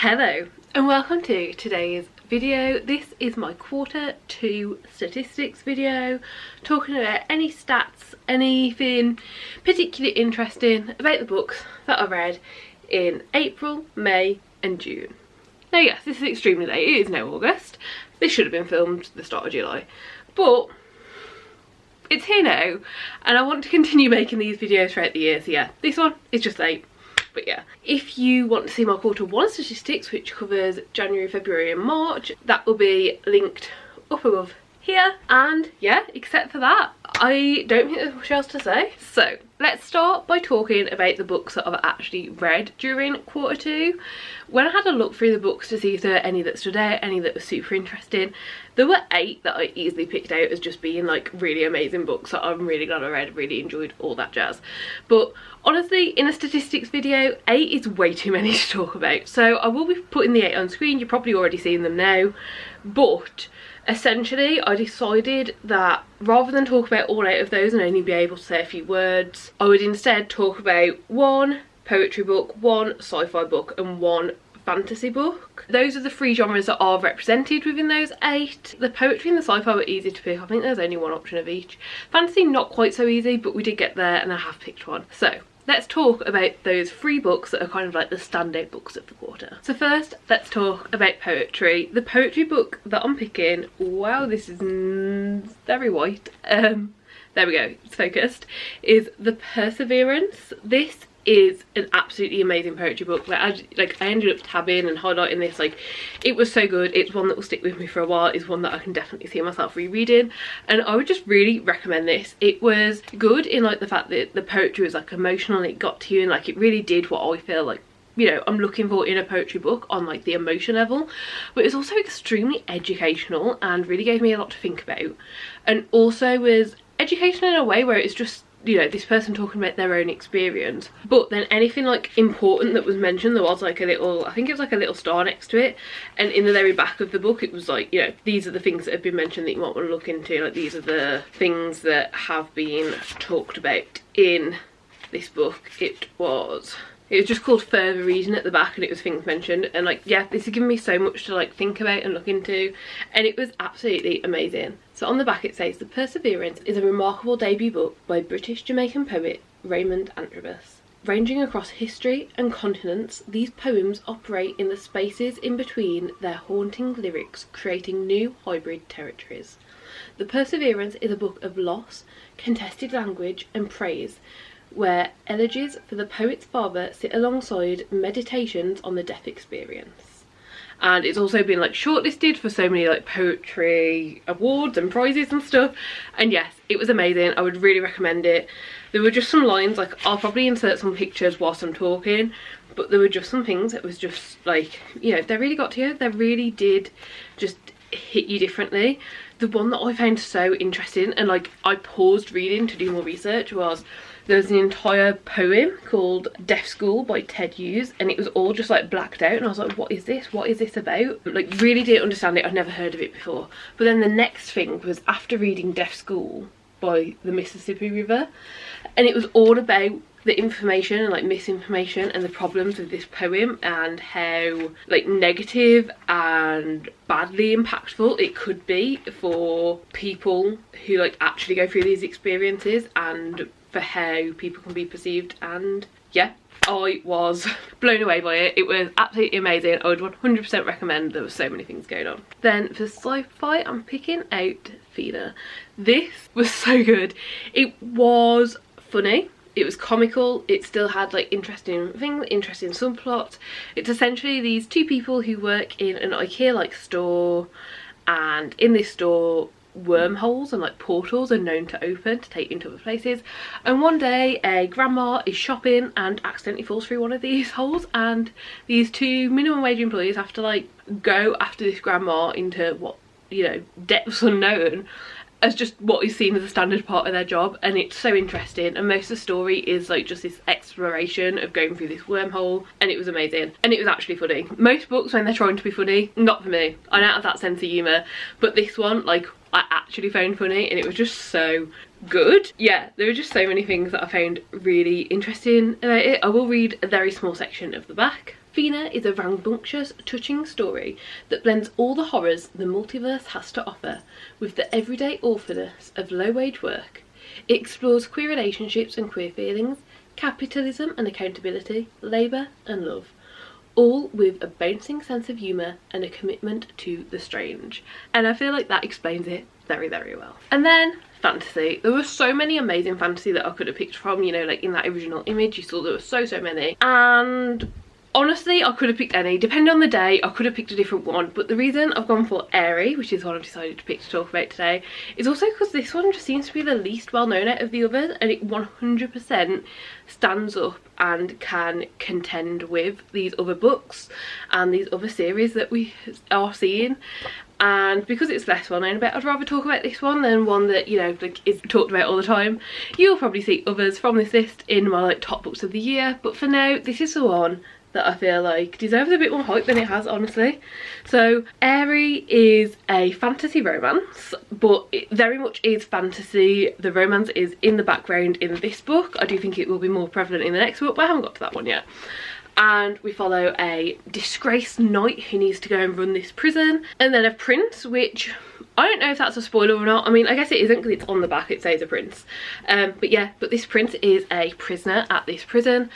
Hello and welcome to today's video. This is my quarter 2 statistics video, talking about any stats, anything particularly interesting about the books that I read in April, May and June. Now yes, this is extremely late, it is now August. This should have been filmed the start of July, but it's here now and I want to continue making these videos throughout the year, so yeah, this one is just late. But yeah, if you want to see my quarter 1 statistics, which covers January, February and March, that will be linked up above here. And yeah, except for that, I don't think there's much else to say. So let's start by talking about the books that I've actually read during quarter 2. When I had a look through the books to see if there were any that stood out, any that were super interesting, there were 8 that I easily picked out as just being like really amazing books that I'm really glad I read, really enjoyed, all that jazz. But honestly, in a statistics video, 8 is way too many to talk about. So I will be putting the 8 on screen, you're probably already seeing them now. But essentially, I decided that rather than talk about all 8 of those and only be able to say a few words, I would instead talk about 1 poetry book, 1 sci-fi book and 1 fantasy book. Those are the 3 genres that are represented within those 8. The poetry and the sci-fi were easy to pick. I think there's only 1 option of each. Fantasy, not quite so easy, but we did get there and I have picked one. So let's talk about those 3 books that are kind of like the standout books of the quarter. So first, let's talk about poetry. The poetry book that I'm picking, wow, this is very white. There we go, it's focused, is The Perseverance. This is an absolutely amazing poetry book. I ended up tabbing and highlighting this. Like, it was so good. It's one that will stick with me for a while. It's one that I can definitely see myself rereading, and I would just really recommend this. It was good in like the fact that the poetry was like emotional and it got to you, and like it really did what I feel like, you know, I'm looking for in a poetry book on like the emotion level. But it's also extremely educational and really gave me a lot to think about, and also was educational in a way where it's just, you know, this person talking about their own experience, but then anything like important that was mentioned, there was like a little, I think it was like a little star next to it, and in the very back of the book it was like, you know, these are the things that have been mentioned that you might want to look into, like these are the things that have been talked about in this book. It was just called Further Reading at the back, and it was things mentioned, and like, yeah, this has given me so much to like think about and look into, and it was absolutely amazing. So on the back it says, The Perseverance is a remarkable debut book by British Jamaican poet Raymond Antrobus. Ranging across history and continents, these poems operate in the spaces in between their haunting lyrics, creating new hybrid territories. The Perseverance is a book of loss, contested language and praise, where elegies for the poet's father sit alongside meditations on the death experience. And it's also been like shortlisted for so many like poetry awards and prizes and stuff, and yes, it was amazing. I would really recommend it. There were just some lines, like I'll probably insert some pictures whilst I'm talking, but there were just some things that was just like, you know, they really got to you. They really did just hit you differently. The one that I found so interesting and like I paused reading to do more research was, there was an entire poem called Deaf School by Ted Hughes, and it was all just like blacked out, and I was like, what is this? What is this about? Like, really didn't understand it. I'd never heard of it before. But then the next thing was after reading Deaf School by the Mississippi River, and it was all about the information and like misinformation and the problems with this poem, and how like negative and badly impactful it could be for people who like actually go through these experiences, and for how people can be perceived. And yeah, I was blown away by it. It was absolutely amazing. I would 100% recommend. There were so many things going on. Then for sci-fi, I'm picking out h.eather. This was so good. It was funny, it was comical, it still had like interesting things, interesting subplots. It's essentially these 2 people who work in an IKEA like store, and in this store wormholes and like portals are known to open to take you into other places, and one day a grandma is shopping and accidentally falls through one of these holes, and these 2 minimum wage employees have to like go after this grandma into what, you know, depths unknown, as just what is seen as a standard part of their job. And it's so interesting, and most of the story is like just this exploration of going through this wormhole, and it was amazing, and it was actually funny. Most books, when they're trying to be funny, not for me. I'm out of that sense of humour, but this one, like, I actually found funny, and it was just so good. Yeah, there were just so many things that I found really interesting about it. I will read a very small section of the back Fina is a rambunctious, touching story that blends all the horrors the multiverse has to offer with the everyday awfulness of low-wage work. It explores queer relationships and queer feelings, capitalism and accountability, labour and love, all with a bouncing sense of humour and a commitment to the strange. And I feel like that explains it very, very well. And then fantasy. There were so many amazing fantasy that I could have picked from, you know, like in that original image you saw there were so many, and honestly I could have picked any. Depending on the day I could have picked a different one, but the reason I've gone for Airy, which is what I've decided to pick to talk about today, is also because this one just seems to be the least well known out of the others, and it 100% stands up and can contend with these other books and these other series that we are seeing. And because it's less well known about, I'd rather talk about this one than one that, you know, like is talked about all the time. You'll probably see others from this list in my like top books of the year, but for now this is the one that I feel like deserves a bit more hype than it has, honestly. So Airy is a fantasy romance, but it very much is fantasy. The romance is in the background in this book. I do think it will be more prevalent in the next book, but I haven't got to that one yet. And we follow a disgraced knight who needs to go and run this prison, and then a prince, which I don't know if that's a spoiler or not. I mean, I guess it isn't because it's on the back, it says a prince. But yeah, but this prince is a prisoner at this prison,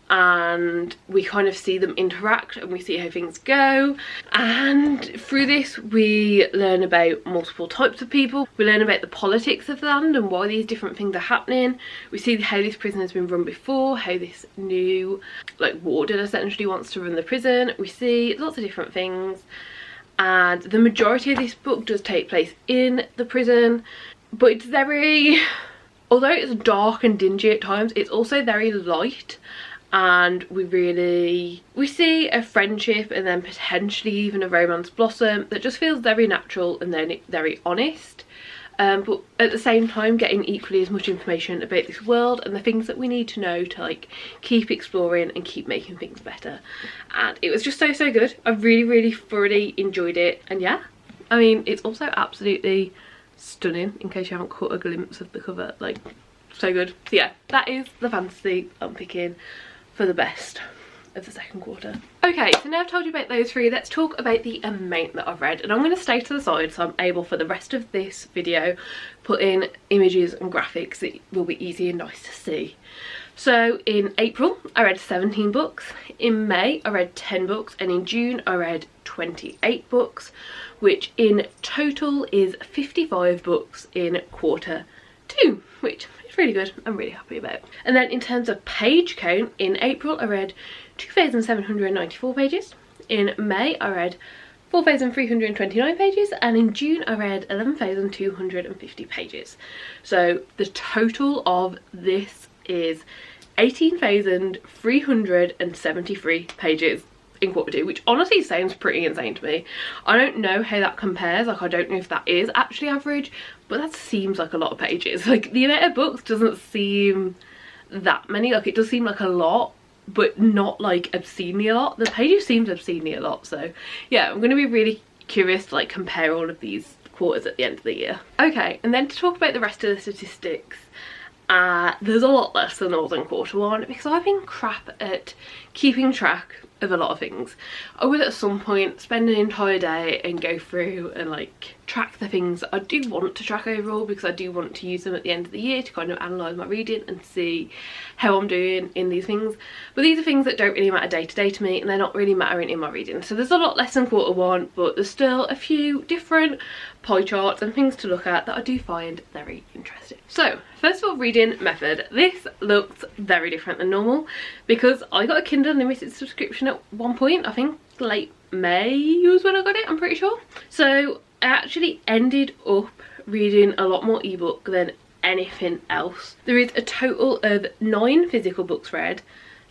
and we kind of see them interact and we see how things go. And through this we learn about multiple types of people, we learn about the politics of the land and why these different things are happening. We see how this prison has been run before, how this new like warden essentially wants to run the prison. We see lots of different things, and the majority of this book does take place in the prison, but it's very, although it's dark and dingy at times, it's also very light. And we see a friendship and then potentially even a romance blossom that just feels very natural and then very honest, but at the same time getting equally as much information about this world and the things that we need to know to like keep exploring and keep making things better. And it was just so good. I really thoroughly enjoyed it. And yeah, I mean, it's also absolutely stunning, in case you haven't caught a glimpse of the cover. Like, so good. So yeah, that is the fantasy I'm picking for the best of the second quarter. Okay, so now I've told you about those three, let's talk about the amount that I've read. And I'm going to stay to the side so I'm able for the rest of this video put in images and graphics that will be easy and nice to see. So in April I read 17 books, in May I read 10 books, and in June I read 28 books, which in total is 55 books in quarter two, which is really good. I'm really happy about. And then in terms of page count, in April I read 2,794 pages, in May I read 4,329 pages, and in June I read 11,250 pages. So the total of this is 18,373 pages in quarter two, which honestly sounds pretty insane to me. I don't know how that compares, like I don't know if that is actually average, but that seems like a lot of pages. Like the amount of books doesn't seem that many, like it does seem like a lot, but not like obscenely a lot. The pages seems obscenely a lot. So yeah, I'm going to be really curious to like compare all of these quarters at the end of the year. Okay, and then to talk about the rest of the statistics, there's a lot less than there was in quarter one because I've been crap at keeping track of a lot of things. I will at some point spend an entire day and go through and like track the things that I do want to track overall, because I do want to use them at the end of the year to kind of analyse my reading and see how I'm doing in these things. But these are things that don't really matter day to day to me, and they're not really mattering in my reading. So there's a lot less than quarter one, but there's still a few different pie charts and things to look at that I do find very interesting. So first of all, reading method. This looks very different than normal because I got a Kindle Unlimited subscription at one point. I think late May was when I got it, I'm pretty sure. So I actually ended up reading a lot more ebook than anything else. There is a total of 9 physical books read,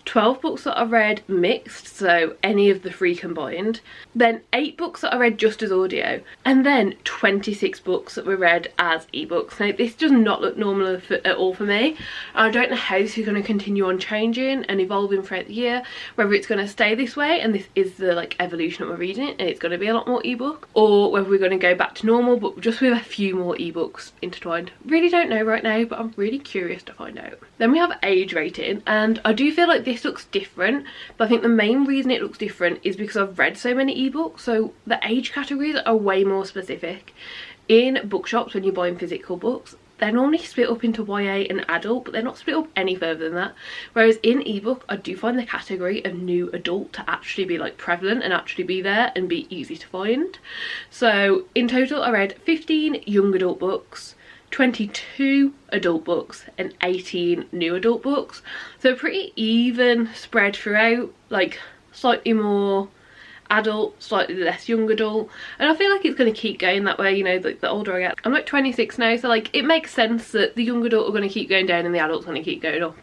12 books that I read mixed, so any of the 3 combined, then 8 books that I read just as audio, and then 26 books that were read as ebooks. Now this does not look normal at all for me. I don't know how this is going to continue on changing and evolving throughout the year, whether it's going to stay this way and this is the like evolution of my reading and it's going to be a lot more ebook, or whether we're going to go back to normal but just with a few more ebooks intertwined. Really don't know right now, but I'm really curious to find out. Then we have age rating, and I do feel like this this looks different, but I think the main reason it looks different is because I've read so many ebooks, so the age categories are way more specific. In bookshops, when you're buying physical books, they're normally split up into YA and adult, but they're not split up any further than that. Whereas in ebook, I do find the category of new adult to actually be like prevalent and actually be there and be easy to find. So in total, I read 15 young adult books, 22 adult books and 18 new adult books. So pretty even spread throughout, like slightly more adult, slightly less young adult, and I feel like it's going to keep going that way, you know, the older I get. I'm like 26 now, so like it makes sense that the young adult are going to keep going down and the adult's going to keep going up.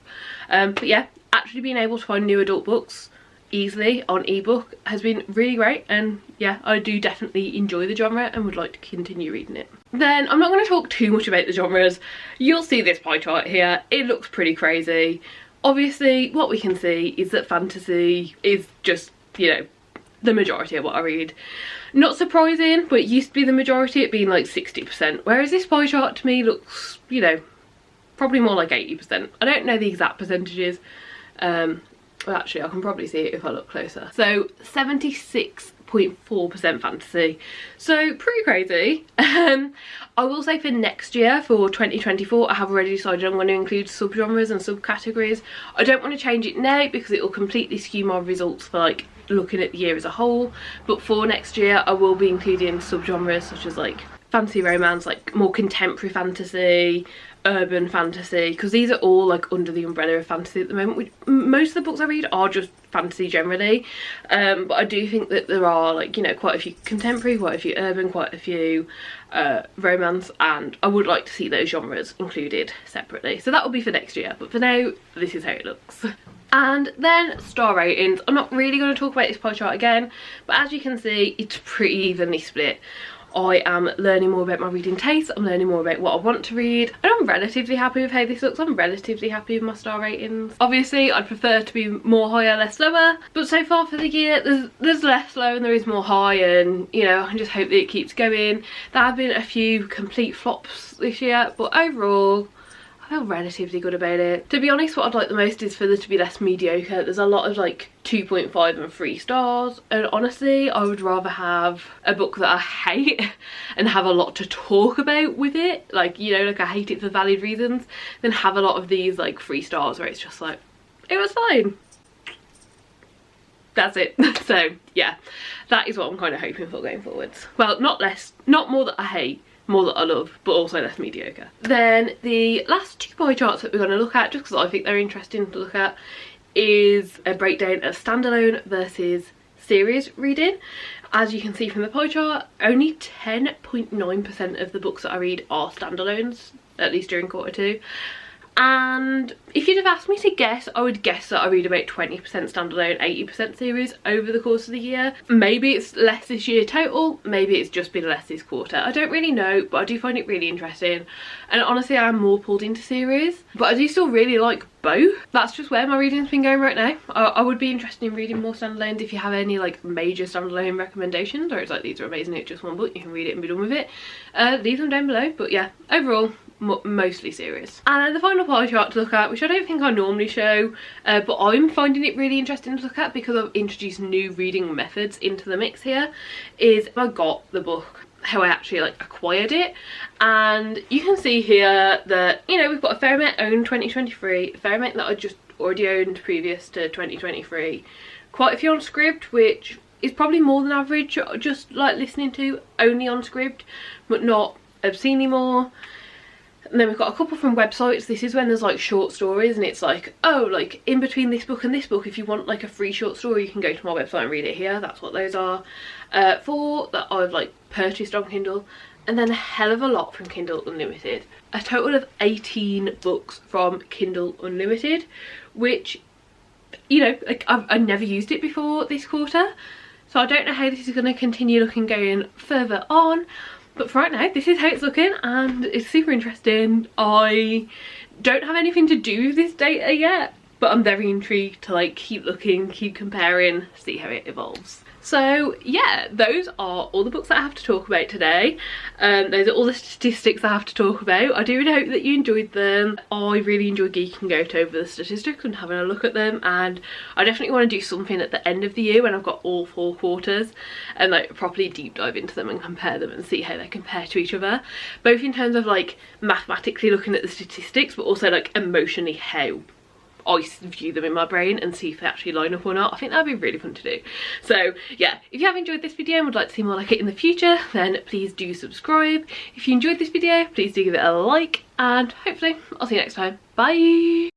But yeah, actually being able to find new adult books easily on ebook has been really great, and yeah, I do definitely enjoy the genre and would like to continue reading it. Then I'm not going to talk too much about the genres. You'll see this pie chart here, it looks pretty crazy. Obviously what we can see is that fantasy is just, you know, the majority of what I read. Not surprising, but it used to be the majority, it being like 60%, whereas this pie chart to me looks, you know, probably more like 80%. I don't know the exact percentages. Well, actually I can probably see it if I look closer. So 76.4% fantasy, so pretty crazy. I will say for next year, for 2024, I have already decided I'm going to include subgenres and subcategories. I don't want to change it now because it will completely skew my results for like looking at the year as a whole, but for next year I will be including subgenres such as like fantasy romance, like more contemporary fantasy, urban fantasy, because these are all like under the umbrella of fantasy at the moment. Most of the books I read are just fantasy generally, but I do think that there are, like, you know, quite a few contemporary, quite a few urban, quite a few romance, and I would like to see those genres included separately. So that will be for next year, but for now this is how it looks. And then star ratings. I'm not really going to talk about this pie chart again, but as you can see, it's pretty evenly split. I am learning more about my reading taste, I'm learning more about what I want to read, and I'm relatively happy with how this looks. I'm relatively happy with my star ratings. Obviously I'd prefer to be more higher, less lower, but so far for the year there's less low and there is more high, and you know, I just hope that it keeps going. There have been a few complete flops this year, but overall I feel relatively good about it. To be honest, what I'd like the most is for there to be less mediocre. There's a lot of like 2.5 and 3 stars, and honestly I would rather have a book that I hate and have a lot to talk about with it, like, you know, like I hate it for valid reasons, than have a lot of these like 3 stars where it's just like, it was fine, that's it. So yeah, that is what I'm kind of hoping for going forwards. Well, not more that I hate, more that I love, but also less mediocre. Then the last 2 pie charts that we're going to look at, just because I think they're interesting to look at, is a breakdown of standalone versus series reading. As you can see from the pie chart, only 10.9% of the books that I read are standalones, at least during quarter 2. And if you'd have asked me to guess, I would guess that I read about 20% standalone, 80% series over the course of the year. Maybe it's less this year total, maybe it's just been less this quarter. I don't really know, but I do find it really interesting. And honestly, I'm more pulled into series, but I do still really like both. That's just where my reading's been going right now. I would be interested in reading more standalones. If you have any like major standalone recommendations, or it's like these are amazing, it's just one book, you can read it and be done with it, leave them down below. But yeah, overall mostly series. And then the final pie chart to look at, which I don't think I normally show, but I'm finding it really interesting to look at because I've introduced new reading methods into the mix here, is I got the book, how I actually like acquired it. And you can see here that, you know, we've got a fair amount owned 2023, a fair amount that I just already owned previous to 2023, quite a few on Scribd, which is probably more than average, just like listening to only on Scribd, but not obscenely more. And then we've got a couple from websites. This is when there's like short stories and it's like, oh, like in between this book and this book, if you want like a free short story, you can go to my website and read it here. That's what those are. 4 that I've like purchased on Kindle, and then a hell of a lot from Kindle Unlimited. A total of 18 books from Kindle Unlimited, which, you know, like I've never used it before this quarter, so I don't know how this is going to continue looking going further on. But for right now, this is how it's looking, and it's super interesting. I don't have anything to do with this data yet, but I'm very intrigued to like keep looking, keep comparing, see how it evolves. So yeah, those are all the books that I have to talk about today. Those are all the statistics I have to talk about. I do really hope that you enjoyed them. I really enjoy geeking out over the statistics and having a look at them, and I definitely want to do something at the end of the year when I've got all 4 quarters and like properly deep dive into them and compare them and see how they compare to each other, both in terms of like mathematically looking at the statistics, but also like emotionally how I view them in my brain and see if they actually line up or not. I think that'd be really fun to do. So yeah, if you have enjoyed this video and would like to see more like it in the future, then please do subscribe. If you enjoyed this video, please do give it a like, and hopefully I'll see you next time. Bye.